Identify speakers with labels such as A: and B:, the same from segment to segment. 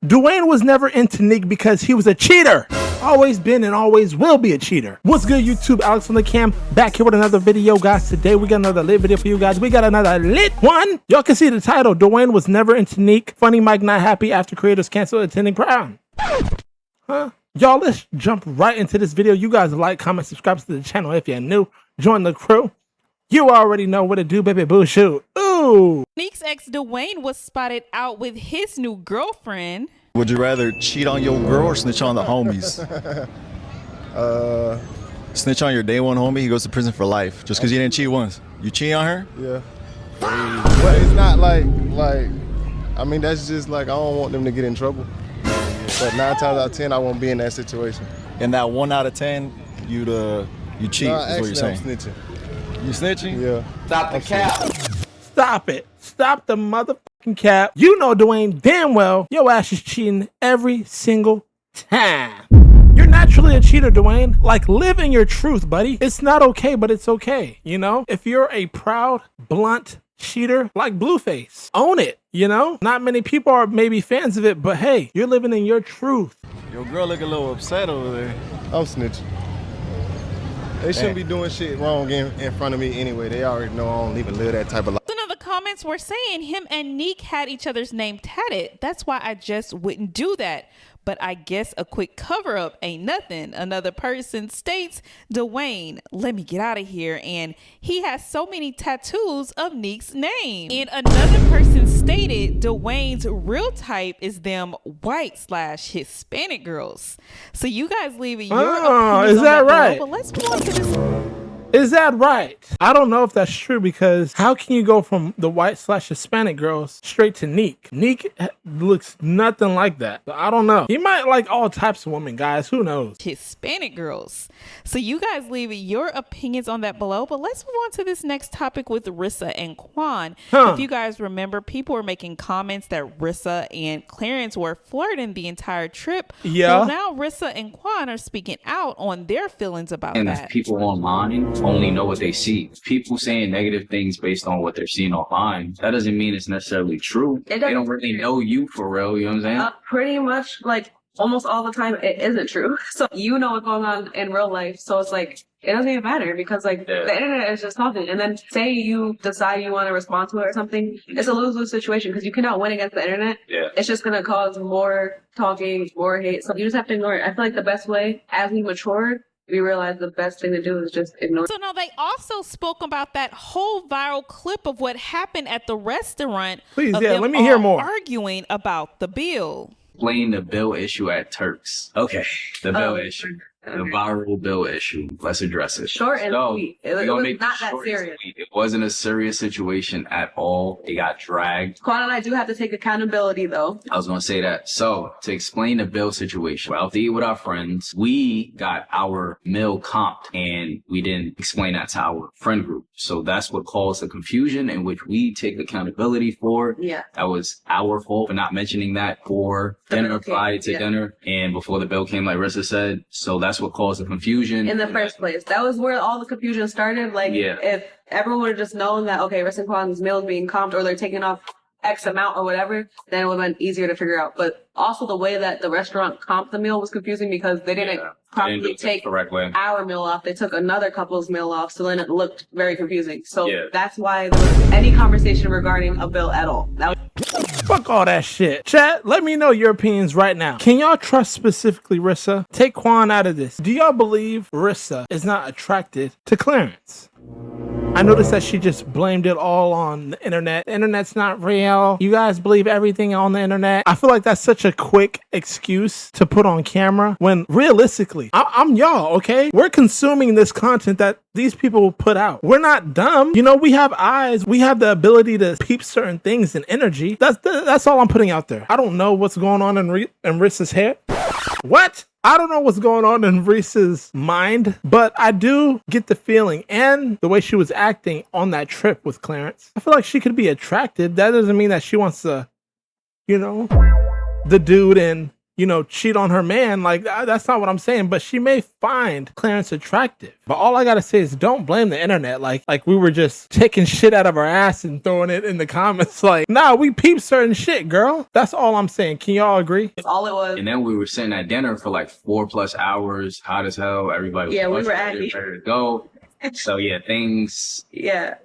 A: Dwayne was never into Nique because he was a cheater. Always been and always will be a cheater. What's good, YouTube? Alex on the cam, back here with another video, guys. Today we got another lit video for you guys. We got another lit one. Y'all can see the title. Dwayne was never into Nique. Funny Mike not happy after creators cancel attending prom. Huh? Y'all, let's jump right into this video. You guys like, comment, subscribe to the channel if you're new. Join the crew. You already know what to do, baby boo shoot. Ooh.
B: Nique's ex Dwayne was spotted out with his new girlfriend.
C: Would you rather cheat on your girl or snitch on the homies? Snitch on your day one homie, he goes to prison for life just because you didn't cheat once. You cheat on her?
D: Yeah. But it's not like I mean, that's just like I don't want them to get in trouble. But 9 times out of 10, I won't be in that situation.
C: In that 1 out of 10, you cheat,
D: No,
C: is what you're saying.
D: I'm snitching.
C: You snitching?
D: Yeah.
E: Stop the cap.
A: Stop it. Stop the motherfucking cap. You know Dwayne damn well your ass is cheating every single time. You're naturally a cheater, Dwayne. Like, live in your truth, buddy. It's not okay, but it's okay, you know? If you're a proud, blunt cheater like Blueface, own it, you know? Not many people are maybe fans of it, but hey, you're living in your truth.
C: Your girl look a little upset over there.
D: I'm snitching. They shouldn't be doing shit wrong in front of me anyway. They already know I don't even live that type of life.
B: Some of the comments were saying him and Nique had each other's name tatted. That's why I just wouldn't do that. But I guess a quick cover up ain't nothing. Another person states, Dwayne, let me get out of here. And he has so many tattoos of Nique's name. And another person stated Dwayne's real type is them white/Hispanic girls. So you guys leave your opinions
A: is that right?
B: below, but let's move on to this.
A: Is that right? I don't know if that's true, because how can you go from the white/Hispanic girls straight to Nique? Nique looks nothing like that. So I don't know. He might like all types of women, guys. Who knows?
B: Hispanic girls. So you guys leave your opinions on that below, but let's move on to this next topic with Rissa and Quan. If you guys remember, people were making comments that Rissa and Clarence were flirting the entire trip.
A: Yeah.
B: Well, now Rissa and Quan are speaking out on their feelings about
E: And
B: that.
E: people online only know what they see. People saying negative things based on what they're seeing online, that doesn't mean it's necessarily true. They don't really know you for real, you know what I'm saying?
F: Pretty much, like, almost all the time, it isn't true. So you know what's going on in real life. So it's like, it doesn't even matter, because like the internet is just talking. And then say you decide you want to respond to it or something, it's a lose-lose situation, because you cannot win against the internet. Yeah. It's just going to cause more talking, more hate. So you just have to ignore it. I feel like the best way, as we mature, we realized the best thing to do is just ignore.
B: So now they also spoke about that whole viral clip of what happened at the restaurant.
A: Please, yeah, let me hear more.
B: Arguing about the bill.
E: Explain the bill issue at Turks. Okay, the bill issue. The viral bill issue. Let's address it.
F: Short and sweet. It was not that serious.
E: It wasn't a serious situation at all. It got dragged.
F: Quan and I do have to take accountability, though.
E: I was going to say that. So, to explain the bill situation, we're out to eat with our friends. We got our meal comped, and we didn't explain that to our friend group. So that's what caused the confusion, in which we take accountability for. Yeah. That was our fault for not mentioning that for dinner, prior to dinner, and before the bill came, like Rissa said. So that's what caused the confusion.
F: In the first place. That was where all the confusion started. Like, if everyone would have just known that, okay, Rissa and Quan's meal is being comped, or they're taking off X amount or whatever, then it would have been easier to figure out. But also the way that the restaurant comped the meal was confusing, because they didn't properly take our meal off. They took another couple's meal off, so then it looked very confusing. So that's why there was any conversation regarding a bill at all.
A: Fuck all that shit. Chat, let me know your opinions right now. Can y'all trust specifically Rissa? Take Quan out of this. Do y'all believe Rissa is not attracted to Clarence? I noticed that she just blamed it all on the internet. The internet's not real. You guys believe everything on the internet. I feel like that's such a quick excuse to put on camera, when realistically, I'm y'all, okay? We're consuming this content that these people put out. We're not dumb. You know, we have eyes. We have the ability to peep certain things in energy. That's all I'm putting out there. I don't know what's going on in Rissa's head. What? I don't know what's going on in Reese's mind, but I do get the feeling, and the way she was acting on that trip with Clarence, I feel like she could be attracted. That doesn't mean that she wants to, you know, the dude and, you know, cheat on her man. Like, that's not what I'm saying. But she may find Clarence attractive. But all I gotta say is don't blame the internet. Like we were just taking shit out of our ass and throwing it in the comments. Like, nah, we peep certain shit, girl. That's all I'm saying. Can y'all agree?
F: That's all it was.
E: And then we were sitting at dinner for like 4+ hours, hot as hell. Everybody was ready to go. So yeah, things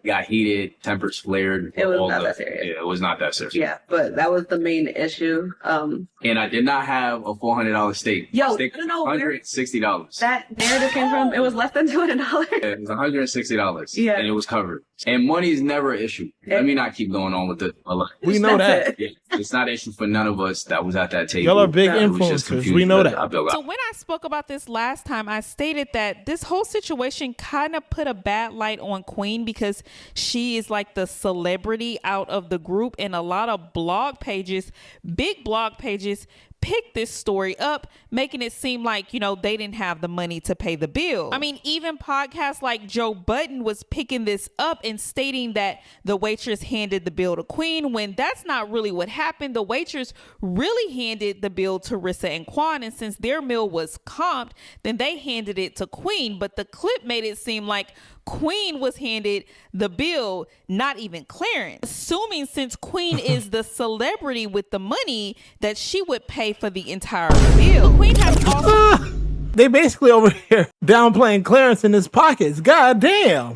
E: got heated, tempers flared.
F: It was not that serious.
E: Yeah, it was not that serious.
F: Yeah, but that was the main issue.
E: And I did not have a $400 steak.
F: Yo,
E: steak
F: no,
E: $160.
F: that narrative came from, it was less than $200.
E: Yeah, it was $160.
F: Yeah.
E: And it was covered. And money is never an issue. Let me not keep going on with it.
A: We know that.
E: Yeah, it's not an issue for none of us that was at that table.
A: Y'all are big influencers. We know that.
B: So when I spoke about this last time, I stated that this whole situation kind of put a bad light on Queen because she is like the celebrity out of the group, and a lot of blog pages, big blog pages, picked this story up, making it seem like, you know, they didn't have the money to pay the bill. I mean, even podcasts like Joe Budden was picking this up and stating that the waitress handed the bill to Queen, when that's not really what happened. The waitress really handed the bill to Rissa and Quan, and since their meal was comped, then they handed it to Queen. But the clip made it seem like Queen was handed the bill, not even Clarence. Assuming since Queen is the celebrity with the money, that she would pay for the entire bill. Queen has also...
A: They basically over here downplaying Clarence in his pockets. God damn.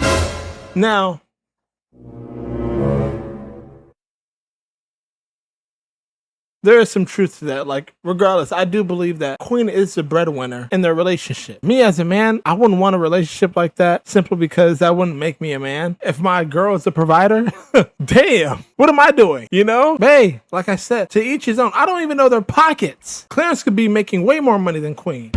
A: Now, there is some truth to that. Like, regardless, I do believe that Queen is the breadwinner in their relationship. Me as a man, I wouldn't want a relationship like that simply because that wouldn't make me a man. If my girl is the provider, damn, what am I doing? You know? Hey, like I said, to each his own. I don't even know their pockets. Clarence could be making way more money than Queen.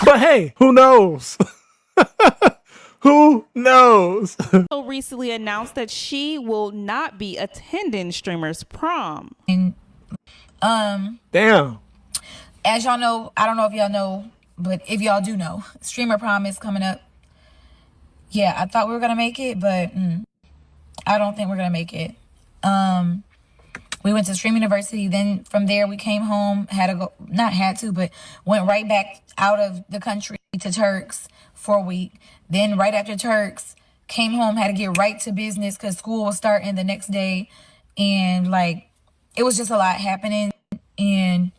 A: But hey, who knows? Who knows?
B: recently announced that she will not be attending Streamer's Prom.
G: And
A: damn.
G: As y'all know, I don't know if y'all know, but if y'all do know, Streamer Prom is coming up. Yeah, I thought we were gonna make it, but I don't think we're gonna make it. We went to Stream University. Then from there, we came home, but went right back out of the country to Turks for a week. Then right after Turks, came home, had to get right to business because school was starting the next day. And like, it was just a lot happening. And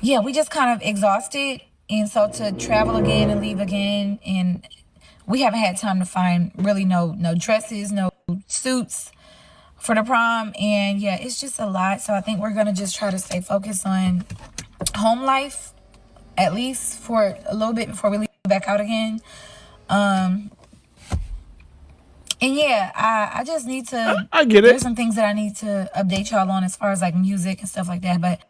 G: yeah, we just kind of exhausted. And so to travel again and leave again, and we haven't had time to find really no dresses, no suits for the prom. And yeah, it's just a lot. So I think we're going to just try to stay focused on home life, at least for a little bit before we leave back out again. And yeah, I just need to,
A: I get it.
G: There's some things that I need to update y'all on as far as like music and stuff like that, but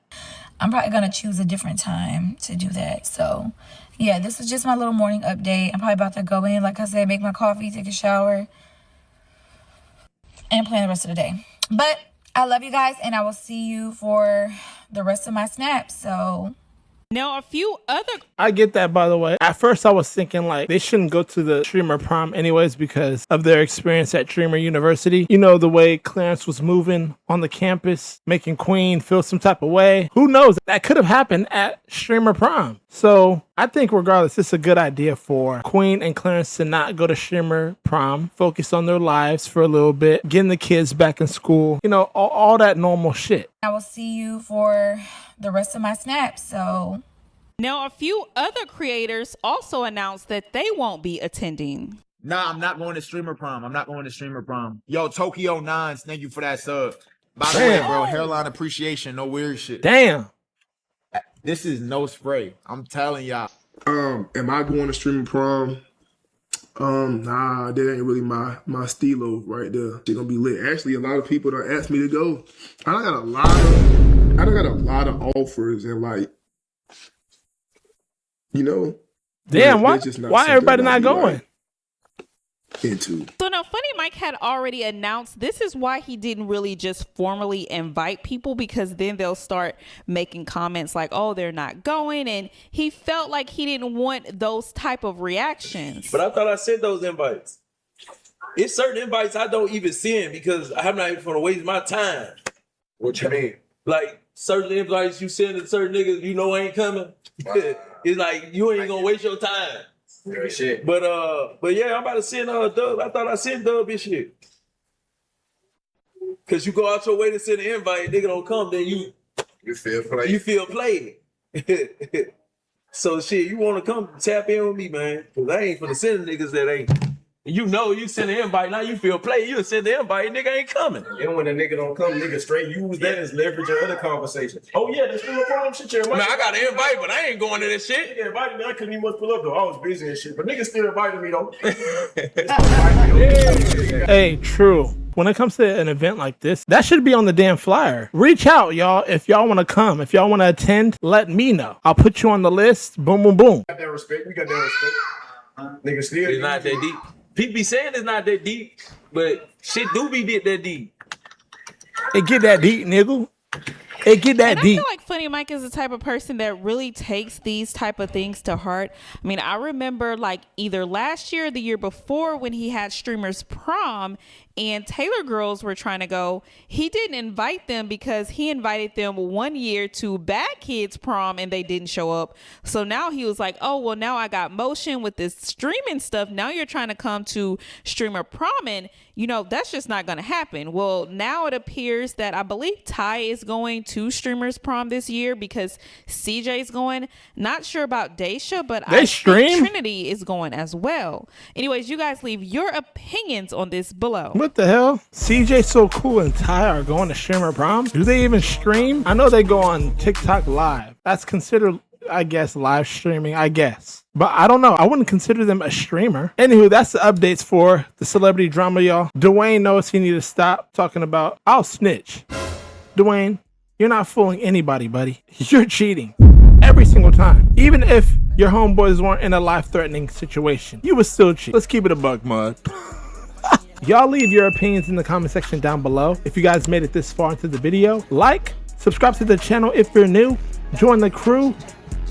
G: I'm probably going to choose a different time to do that. So yeah, this is just my little morning update. I'm probably about to go in, like I said, make my coffee, take a shower, and plan the rest of the day. But I love you guys, and I will see you for the rest of my snaps. So
B: now, a few other...
A: I get that, by the way. At first, I was thinking, like, they shouldn't go to the Streamer Prom anyways because of their experience at Streamer University. You know, the way Clarence was moving on the campus, making Queen feel some type of way. Who knows? That could have happened at Streamer Prom. So I think regardless, it's a good idea for Queen and Clarence to not go to Streamer Prom, focus on their lives for a little bit, getting the kids back in school, you know, all that normal shit.
G: I will see you for the rest of my snaps. So
B: now, a few other creators also announced that they won't be attending.
H: Nah, I'm not going to Streamer Prom. I'm not going to Streamer Prom. Yo, Tokyo 9, thank you for that sub. By the way, bro, hairline appreciation, no weird shit.
A: Damn.
H: This is no spray. I'm telling y'all.
I: Am I going to Streamer Prom? Nah, that ain't really my stilo right there. It's gonna be lit. Actually, a lot of people don't ask me to go. I done got a lot of offers and like, you know.
A: Damn, why everybody not going?
I: Into.
B: So now Funny Mike had already announced this is why he didn't really just formally invite people, because then they'll start making comments like, oh, they're not going, and he felt like he didn't want those type of reactions.
J: But I thought I sent those invites. It's certain invites I don't even send because I'm not even going to waste my time. What you mean? Like certain invites you send to certain niggas you know ain't coming. It's like you ain't gonna waste your time.
D: Good shit.
J: But yeah, I'm about to send Dub. I thought I sent Dub this shit. Cause you go out your way to send an invite, nigga don't come, then you
D: feel played.
J: You feel played. So shit, you wanna come tap in with me, man? Cause I ain't finna send niggas that ain't. You know you send an invite, now you feel played. You send the invite, nigga ain't coming.
D: And when a nigga don't come, nigga straight use that as leverage or other conversations.
J: Oh yeah, the Streamer Prom shit. Man, I got an invite, but I ain't going to this shit.
D: Nigga invited me, I couldn't even much pull up though. I was busy and shit. But niggas still invited me though.
A: Hey, true. When it comes to an event like this, that should be on the damn flyer. Reach out, y'all. If y'all want to come, if y'all want to attend, let me know. I'll put you on the list. Boom, boom, boom.
D: We got that respect. We got that respect. Nigga still.
J: It's not that deep. People be saying it's not that deep, but shit do be that deep.
A: It get that deep, nigga. It get that
B: and
A: deep.
B: I feel like Funny Mike is the type of person that really takes these type of things to heart. I mean, I remember like either last year or the year before when he had Streamers Prom and Taylor girls were trying to go. He didn't invite them because he invited them 1 year to Bad Kids Prom and they didn't show up. So now he was like, oh, well, now I got motion with this streaming stuff. Now you're trying to come to Streamer Prom and, you know, that's just not going to happen. Well, now it appears that I believe Ty is going to Streamers Prom this year because CJ's going. Not sure about Daisha, but I think Trinity is going as well. Anyways, you guys leave your opinions on this below.
A: What the hell? CJ So Cool and Ty are going to Streamer Prom? Do they even stream? I know they go on TikTok Live. That's considered, I guess, live streaming, I guess. But I don't know. I wouldn't consider them a streamer. Anywho, that's the updates for the celebrity drama, y'all. Dwayne knows he need to stop talking about, I'll snitch. Dwayne, you're not fooling anybody, buddy. You're cheating. Every single time. Even if your homeboys weren't in a life-threatening situation, you would still cheat. Let's keep it a buck, mud. Y'all leave your opinions in the comment section down below. If you guys made it this far into the video, like, subscribe to the channel if you're new, join the crew.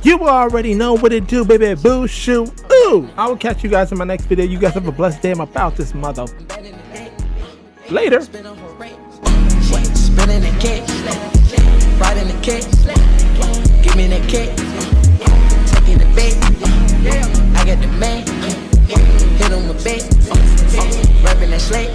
A: You already know what it do, baby. Boo, shoot, ooh. I will catch you guys in my next video. You guys have a blessed day. I'm about this mother. Later.
K: Spinning the cake, riding the cake, give me the cake, taking the bait, I got the man, hit on my bait, rapping that slate.